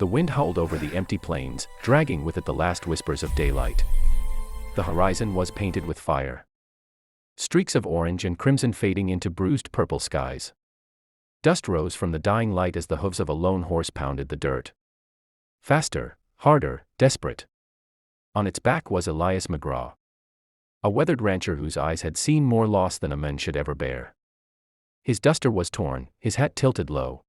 The wind howled over the empty plains, dragging with it the last whispers of daylight. The horizon was painted with fire. Streaks of orange and crimson fading into bruised purple skies. Dust rose from the dying light as the hooves of a lone horse pounded the dirt. Faster, harder, desperate. On its back was Elias McGraw, a weathered rancher whose eyes had seen more loss than a man should ever bear. His duster was torn, his hat tilted low,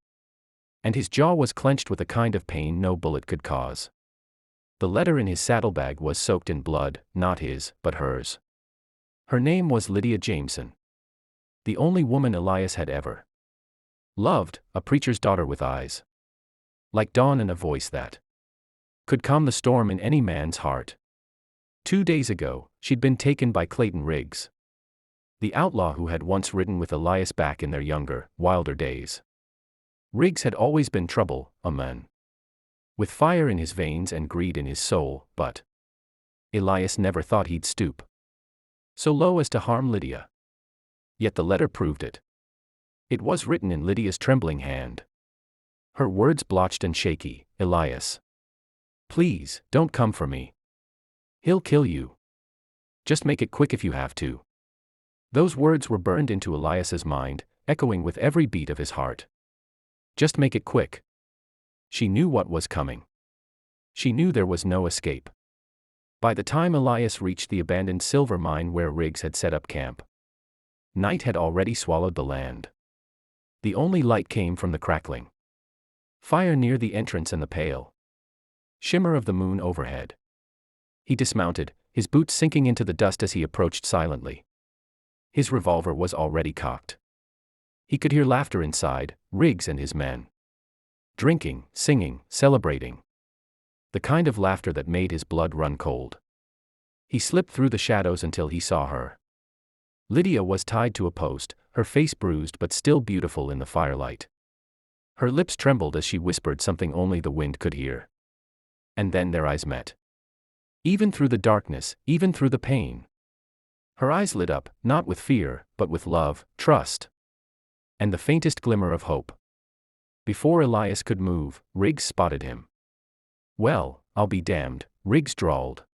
and his jaw was clenched with a kind of pain no bullet could cause. The letter in his saddlebag was soaked in blood, not his, but hers. Her name was Lydia Jameson. The only woman Elias had ever loved, a preacher's daughter with eyes like dawn and a voice that could calm the storm in any man's heart. 2 days ago, she'd been taken by Clayton Riggs, the outlaw who had once ridden with Elias back in their younger, wilder days. Riggs had always been trouble, a man with fire in his veins and greed in his soul, but Elias never thought he'd stoop so low as to harm Lydia. Yet the letter proved it. It was written in Lydia's trembling hand. Her words blotched and shaky. Elias, please, don't come for me. He'll kill you. Just make it quick if you have to. Those words were burned into Elias's mind, echoing with every beat of his heart. Just make it quick. She knew what was coming. She knew there was no escape. By the time Elias reached the abandoned silver mine where Riggs had set up camp, night had already swallowed the land. The only light came from the crackling fire near the entrance and the pale shimmer of the moon overhead. He dismounted, his boots sinking into the dust as he approached silently. His revolver was already cocked. He could hear laughter inside, Riggs and his men drinking, singing, celebrating. The kind of laughter that made his blood run cold. He slipped through the shadows until he saw her. Lydia was tied to a post, her face bruised but still beautiful in the firelight. Her lips trembled as she whispered something only the wind could hear. And then their eyes met. Even through the darkness, even through the pain, her eyes lit up, not with fear, but with love, trust, and the faintest glimmer of hope. Before Elias could move, Riggs spotted him. "Well, I'll be damned," Riggs drawled,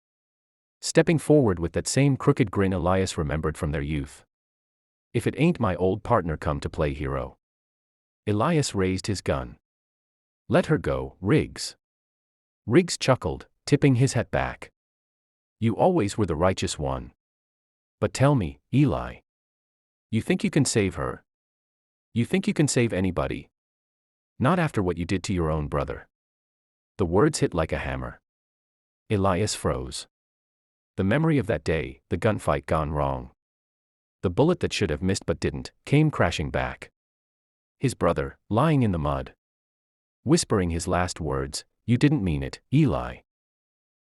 stepping forward with that same crooked grin Elias remembered from their youth. "If it ain't my old partner come to play hero." Elias raised his gun. "Let her go, Riggs." Riggs chuckled, tipping his hat back. "You always were the righteous one. But tell me, Eli, you think you can save her? You think you can save anybody? Not after what you did to your own brother." The words hit like a hammer. Elias froze. The memory of that day, the gunfight gone wrong, the bullet that should have missed but didn't, came crashing back. His brother, lying in the mud, whispering his last words, "You didn't mean it, Eli."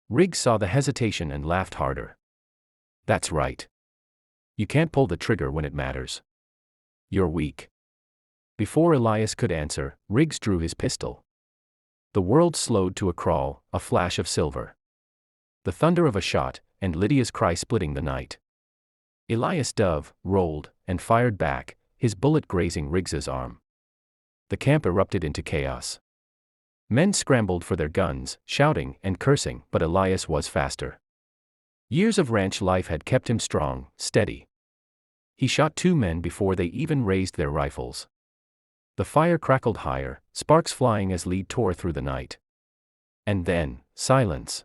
Riggs saw the hesitation and laughed harder. "That's right. You can't pull the trigger when it matters. You're weak." Before Elias could answer, Riggs drew his pistol. The world slowed to a crawl, a flash of silver, the thunder of a shot, and Lydia's cry splitting the night. Elias dove, rolled, and fired back, his bullet grazing Riggs's arm. The camp erupted into chaos. Men scrambled for their guns, shouting and cursing, but Elias was faster. Years of ranch life had kept him strong, steady. He shot 2 men before they even raised their rifles. The fire crackled higher, sparks flying as lead tore through the night. And then, silence.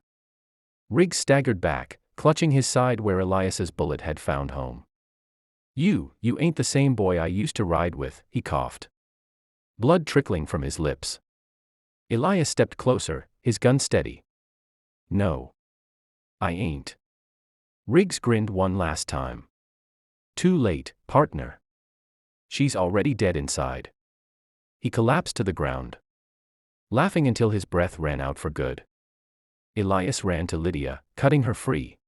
Riggs staggered back, clutching his side where Elias's bullet had found home. You ain't the same boy I used to ride with," he coughed, blood trickling from his lips. Elias stepped closer, his gun steady. "No. I ain't." Riggs grinned one last time. "Too late, partner. She's already dead inside." He collapsed to the ground, laughing until his breath ran out for good. Elias ran to Lydia, cutting her free.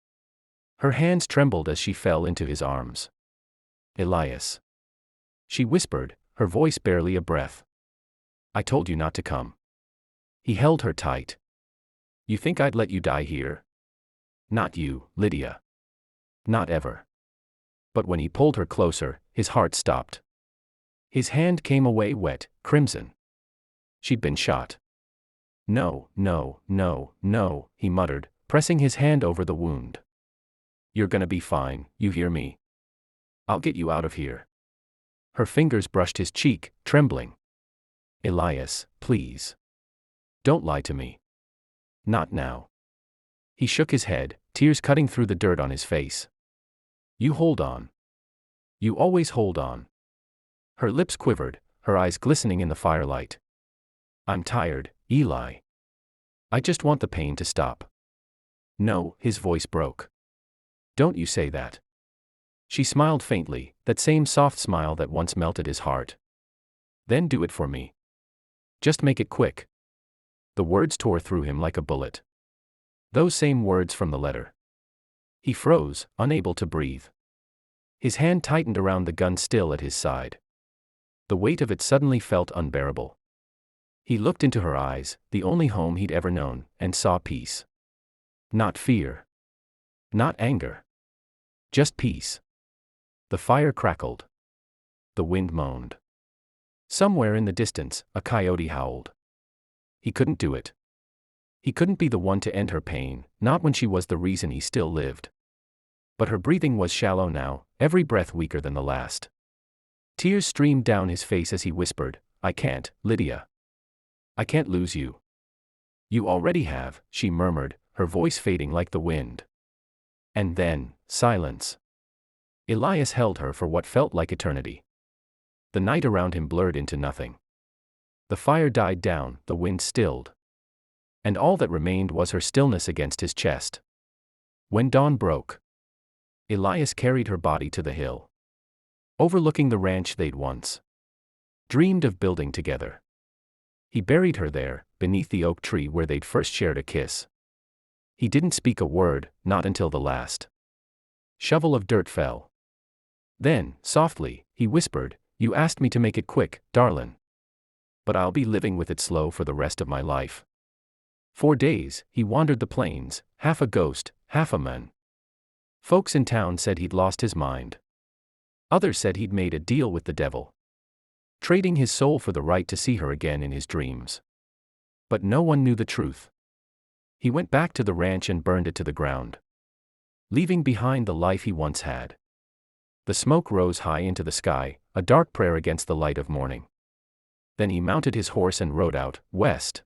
Her hands trembled as she fell into his arms. "Elias," she whispered, her voice barely a breath. "I told you not to come." He held her tight. "You think I'd let you die here?" "Not you, Lydia. Not ever." But when he pulled her closer, his heart stopped. His hand came away wet, crimson. She'd been shot. No, no, no, no, he muttered, pressing his hand over the wound. You're gonna be fine, you hear me? I'll get you out of here. Her fingers brushed his cheek, trembling. Elias, please. Don't lie to me. Not now. He shook his head, tears cutting through the dirt on his face. You hold on. You always hold on. Her lips quivered, her eyes glistening in the firelight. I'm tired, Eli. I just want the pain to stop. No, his voice broke. Don't you say that. She smiled faintly, that same soft smile that once melted his heart. Then do it for me. Just make it quick. The words tore through him like a bullet. Those same words from the letter. He froze, unable to breathe. His hand tightened around the gun still at his side. The weight of it suddenly felt unbearable. He looked into her eyes, the only home he'd ever known, and saw peace. Not fear. Not anger. Just peace. The fire crackled. The wind moaned. Somewhere in the distance, a coyote howled. He couldn't do it. He couldn't be the one to end her pain, not when she was the reason he still lived. But her breathing was shallow now, every breath weaker than the last. Tears streamed down his face as he whispered, I can't, Lydia. I can't lose you. You already have, she murmured, her voice fading like the wind. And then, silence. Elias held her for what felt like eternity. The night around him blurred into nothing. The fire died down, the wind stilled. And all that remained was her stillness against his chest. When dawn broke, Elias carried her body to the hill, overlooking the ranch they'd once dreamed of building together. He buried her there, beneath the oak tree where they'd first shared a kiss. He didn't speak a word, not until the last shovel of dirt fell. Then, softly, he whispered, You asked me to make it quick, darlin'. But I'll be living with it slow for the rest of my life. 4 days, he wandered the plains, half a ghost, half a man. Folks in town said he'd lost his mind. Others said he'd made a deal with the devil, trading his soul for the right to see her again in his dreams. But no one knew the truth. He went back to the ranch and burned it to the ground, leaving behind the life he once had. The smoke rose high into the sky, a dark prayer against the light of morning. Then he mounted his horse and rode out, west.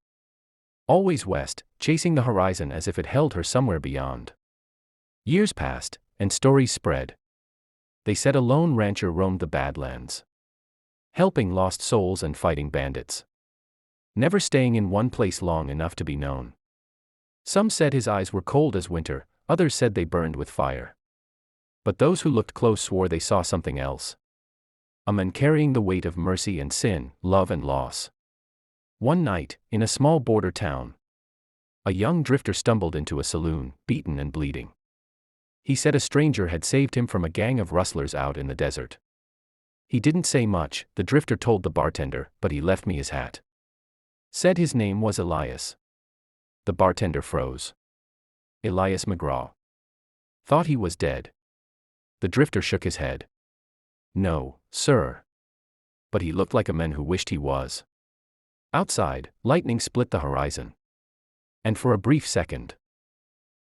Always west, chasing the horizon as if it held her somewhere beyond. Years passed, and stories spread. They said a lone rancher roamed the Badlands, helping lost souls and fighting bandits, never staying in one place long enough to be known. Some said his eyes were cold as winter, others said they burned with fire. But those who looked close swore they saw something else. A man carrying the weight of mercy and sin, love and loss. One night, in a small border town, a young drifter stumbled into a saloon, beaten and bleeding. He said a stranger had saved him from a gang of rustlers out in the desert. He didn't say much, the drifter told the bartender, but he left me his hat. Said his name was Elias. The bartender froze. Elias McGraw. Thought he was dead. The drifter shook his head. No, sir. But he looked like a man who wished he was. Outside, lightning split the horizon. And for a brief second,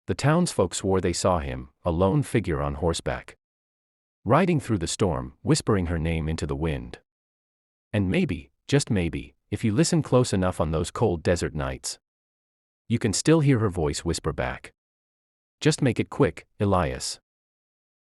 the townsfolk swore they saw him, a lone figure on horseback, riding through the storm, whispering her name into the wind. And maybe, just maybe, if you listen close enough on those cold desert nights, you can still hear her voice whisper back. Just make it quick, Elias.